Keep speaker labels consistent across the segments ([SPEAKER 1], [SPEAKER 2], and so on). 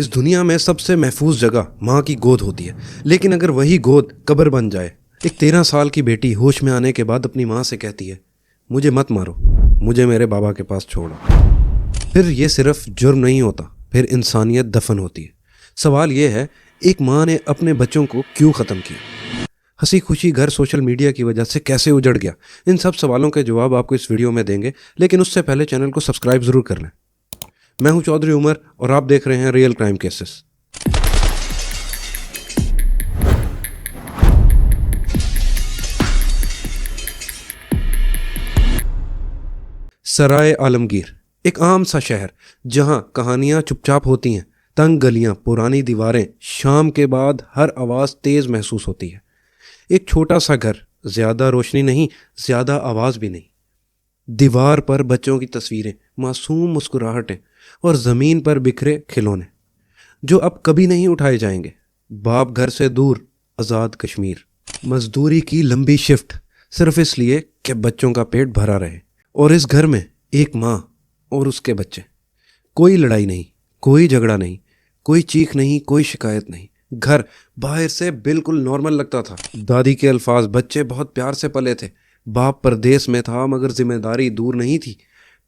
[SPEAKER 1] इस दुनिया में सबसे महफूज जगह माँ की गोद होती है, लेकिन अगर वही गोद कब्र बन जाए। एक 13 साल की बेटी होश में आने के बाद अपनी माँ से कहती है, मुझे मत मारो, मुझे मेरे बाबा के पास छोड़ो। फिर ये सिर्फ जुर्म नहीं होता, फिर इंसानियत दफन होती है। सवाल ये है, एक माँ ने अपने बच्चों को क्यों ख़त्म किया? हंसी खुशी घर सोशल मीडिया की वजह से कैसे उजड़ गया? इन सब सवालों के जवाब आपको इस वीडियो में देंगे, लेकिन उससे पहले चैनल को सब्सक्राइब ज़रूर कर लें। मैं हूं चौधरी उमर और आप देख रहे हैं रियल क्राइम केसेस। सराय आलमगीर एक आम सा शहर, जहां कहानियां चुपचाप होती हैं। तंग गलियां, पुरानी दीवारें, शाम के बाद हर आवाज़ तेज महसूस होती है। एक छोटा सा घर, ज़्यादा रोशनी नहीं, ज़्यादा आवाज़ भी नहीं। दीवार पर बच्चों की तस्वीरें, मासूम मुस्कुराहटें और ज़मीन पर बिखरे खिलौने जो अब कभी नहीं उठाए जाएंगे। बाप घर से दूर, आज़ाद कश्मीर। मजदूरी की लंबी शिफ्ट सिर्फ इसलिए कि बच्चों का पेट भरा रहे। और इस घर में एक माँ और उसके बच्चे। कोई लड़ाई नहीं, कोई झगड़ा नहीं, कोई चीख नहीं, कोई शिकायत नहीं। घर बाहर से बिल्कुल नॉर्मल लगता था। दादी के अल्फाज, बच्चे बहुत प्यार से पले थे। बाप परदेश में था मगर जिम्मेदारी दूर नहीं थी।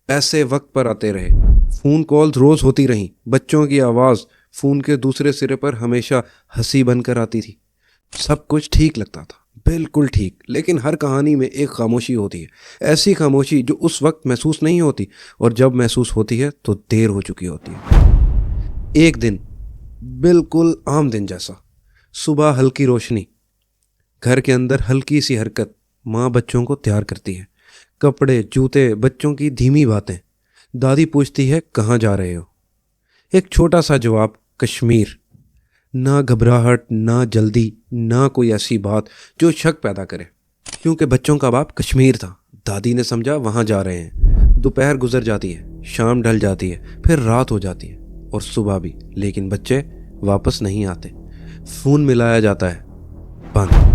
[SPEAKER 1] पैसे वक्त पर आते रहे, फ़ोन कॉल्स रोज़ होती रहीं। बच्चों की आवाज़ फ़ोन के दूसरे सिरे पर हमेशा हंसी बनकर आती थी। सब कुछ ठीक लगता था, बिल्कुल ठीक। लेकिन हर कहानी में एक खामोशी होती है, ऐसी खामोशी जो उस वक्त महसूस नहीं होती, और जब महसूस होती है तो देर हो चुकी होती है। एक दिन, बिल्कुल आम दिन जैसा, सुबह हल्की रोशनी, घर के अंदर हल्की सी हरकत। माँ बच्चों को तैयार करती है, कपड़े, जूते, बच्चों की धीमी बातें। दादी पूछती है, कहाँ जा रहे हो? एक छोटा सा जवाब, कश्मीर। ना घबराहट, ना जल्दी, ना कोई ऐसी बात जो शक पैदा करे, क्योंकि बच्चों का बाप कश्मीर था। दादी ने समझा वहाँ जा रहे हैं। दोपहर गुजर जाती है, शाम ढल जाती है, फिर रात हो जाती है और सुबह भी, लेकिन बच्चे वापस नहीं आते। फ़ोन मिलाया जाता है, बंद।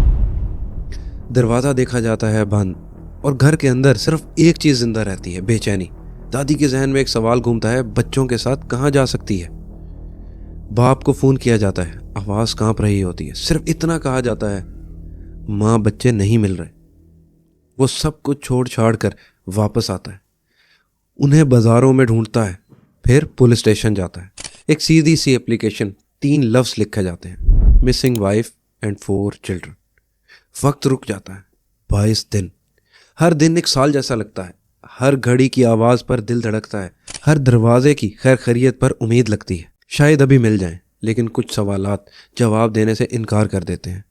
[SPEAKER 1] दरवाज़ा देखा जाता है, बंद। और घर के अंदर सिर्फ एक चीज़ जिंदा रहती है, बेचैनी। दादी के जहन में एक सवाल घूमता है, बच्चों के साथ कहाँ जा सकती है? बाप को फ़ोन किया जाता है, आवाज़ कांप रही होती है। सिर्फ इतना कहा जाता है, माँ बच्चे नहीं मिल रहे। वो सब कुछ छोड़ छाड़ कर वापस आता है, उन्हें बाज़ारों में ढूंढता है, फिर पुलिस स्टेशन जाता है। एक सीधी सी एप्लीकेशन, 3 लफ्ज़ लिखे जाते हैं, मिसिंग वाइफ एंड 4 चिल्ड्रन। वक्त रुक जाता है, 22 दिन। हर दिन एक साल जैसा लगता है। हर घड़ी की आवाज़ पर दिल धड़कता है, हर दरवाजे की खैर खैरियत पर उम्मीद लगती है, शायद अभी मिल जाएं। लेकिन कुछ सवालात जवाब देने से इनकार कर देते हैं।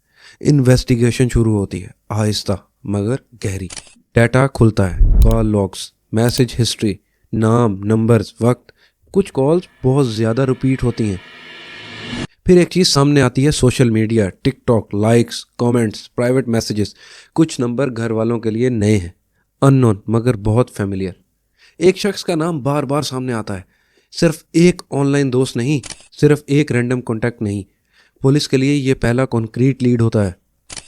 [SPEAKER 1] इन्वेस्टिगेशन शुरू होती है, आहिस्ता मगर गहरी। डाटा खुलता है, कॉल लॉग्स, मैसेज हिस्ट्री, नाम, नंबर्स, वक्त। कुछ कॉल्स बहुत ज़्यादा रिपीट होती हैं। फिर एक चीज़ सामने आती है, social media, TikTok, likes, comments, private messages. कुछ नंबर घर वालों के लिए नए हैं, अननोन मगर बहुत फेमिलियर। एक शख्स का नाम बार बार सामने आता है, सिर्फ एक ऑनलाइन दोस्त नहीं, सिर्फ एक रैंडम कॉन्टैक्ट नहीं। पुलिस के लिए ये पहला कॉन्क्रीट लीड होता है।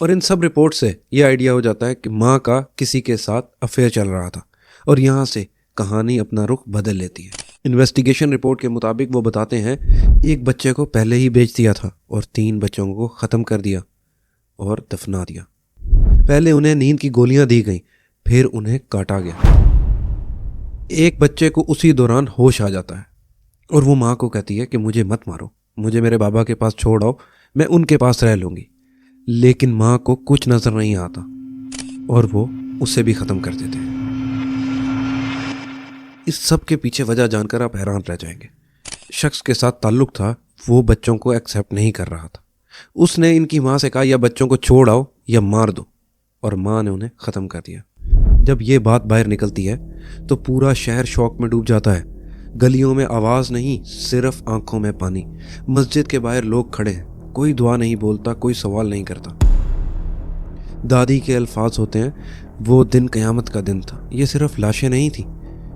[SPEAKER 1] और इन सब रिपोर्ट से ये आइडिया हो जाता है कि माँ का किसी के साथ अफेयर चल रहा था। और यहाँ से कहानी अपना रुख बदल लेती है। इन्वेस्टिगेशन रिपोर्ट के मुताबिक वो बताते हैं, एक बच्चे को पहले ही बेच दिया था और 3 बच्चों को ख़त्म कर दिया और दफना दिया। पहले उन्हें नींद की गोलियां दी गईं, फिर उन्हें काटा गया। एक बच्चे को उसी दौरान होश आ जाता है और वो माँ को कहती है कि मुझे मत मारो, मुझे मेरे बाबा के पास छोड़ आओ, मैं उनके पास रह लूँगी। लेकिन माँ को कुछ नज़र नहीं आता और वो उसे भी ख़त्म कर देते हैं। इस सब के पीछे वजह जानकर आप हैरान रह जाएंगे। शख्स के साथ ताल्लुक़ था, वो बच्चों को एक्सेप्ट नहीं कर रहा था। उसने इनकी माँ से कहा, या बच्चों को छोड़ आओ या मार दो, और माँ ने उन्हें ख़त्म कर दिया। जब ये बात बाहर निकलती है तो पूरा शहर शौक में डूब जाता है। गलियों में आवाज़ नहीं, सिर्फ आंखों में पानी। मस्जिद के बाहर लोग खड़े हैं, कोई दुआ नहीं बोलता, कोई सवाल नहीं करता। दादी के अल्फाज होते हैं, वो दिन क़यामत का दिन था। ये सिर्फ लाशें नहीं थी,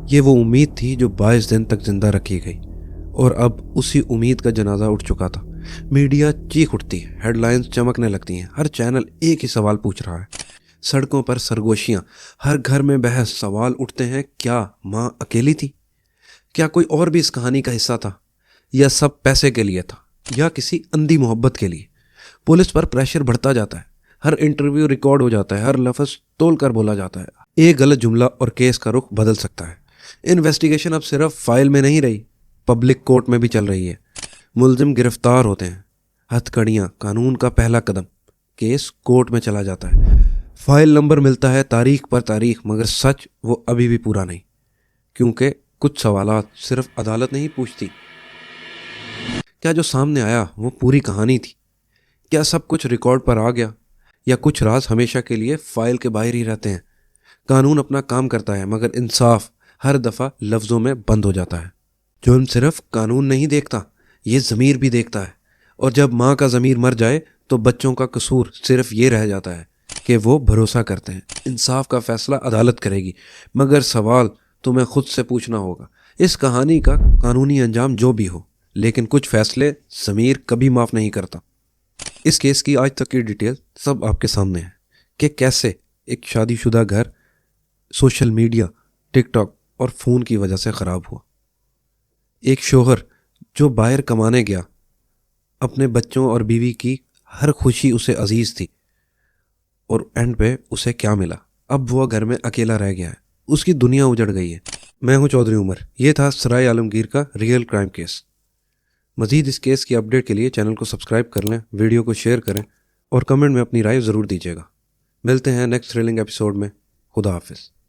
[SPEAKER 1] ये वो उम्मीद थी जो 22 दिन तक जिंदा रखी गई, और अब उसी उम्मीद का जनाजा उठ चुका था। मीडिया चीख उठती है, हेडलाइंस चमकने लगती हैं, हर चैनल एक ही सवाल पूछ रहा है। सड़कों पर सरगोशियाँ, हर घर में बहस। सवाल उठते हैं, क्या माँ अकेली थी? क्या कोई और भी इस कहानी का हिस्सा था? या सब पैसे के लिए था, या किसी अंधी मोहब्बत के लिए। पुलिस पर प्रेशर बढ़ता जाता है, हर इंटरव्यू रिकॉर्ड हो जाता है, हर लफ्ज़ तोल कर बोला जाता है। एक गलत जुमला और केस का रुख बदल सकता है। इन्वेस्टिगेशन अब सिर्फ फाइल में नहीं रही, पब्लिक कोर्ट में भी चल रही है। मुलजिम गिरफ्तार होते हैं, हथकड़ियाँ, कानून का पहला कदम, केस कोर्ट में चला जाता है। फाइल नंबर मिलता है तारीख पर तारीख, मगर सच वो अभी भी पूरा नहीं, क्योंकि कुछ सवालात सिर्फ अदालत नहीं पूछती। क्या जो सामने आया वो पूरी कहानी थी? क्या सब कुछ रिकॉर्ड पर आ गया, या कुछ राज हमेशा के लिए फाइल के बाहर ही रहते हैं? कानून अपना काम करता है, मगर इंसाफ हर दफ़ा लफ्ज़ों में बंद हो जाता है। जुर्म सिर्फ कानून नहीं देखता, ये ज़मीर भी देखता है। और जब माँ का ज़मीर मर जाए तो बच्चों का कसूर सिर्फ ये रह जाता है कि वो भरोसा करते हैं इंसाफ का फैसला अदालत करेगी, मगर सवाल तुम्हें खुद से पूछना होगा। इस कहानी का कानूनी अंजाम जो भी हो, लेकिन कुछ फैसले ज़मीर कभी माफ़ नहीं करता। इस केस की आज तक की डिटेल सब आपके सामने है कि कैसे एक शादीशुदा घर सोशल मीडिया, टिकटॉक और फ़ोन की वजह से ख़राब हुआ। एक शोहर जो बाहर कमाने गया, अपने बच्चों और बीवी की हर खुशी उसे अजीज़ थी, और एंड पे उसे क्या मिला? अब वो घर में अकेला रह गया है, उसकी दुनिया उजड़ गई है। मैं हूं चौधरी उमर, ये था सराय आलमगीर का रियल क्राइम केस। मज़ीद इस केस की अपडेट के लिए चैनल को सब्सक्राइब कर लें, वीडियो को शेयर करें और कमेंट में अपनी राय ज़रूर दीजिएगा। मिलते हैं नेक्स्ट थ्रिलिंग एपिसोड में। खुदा हाफिज़।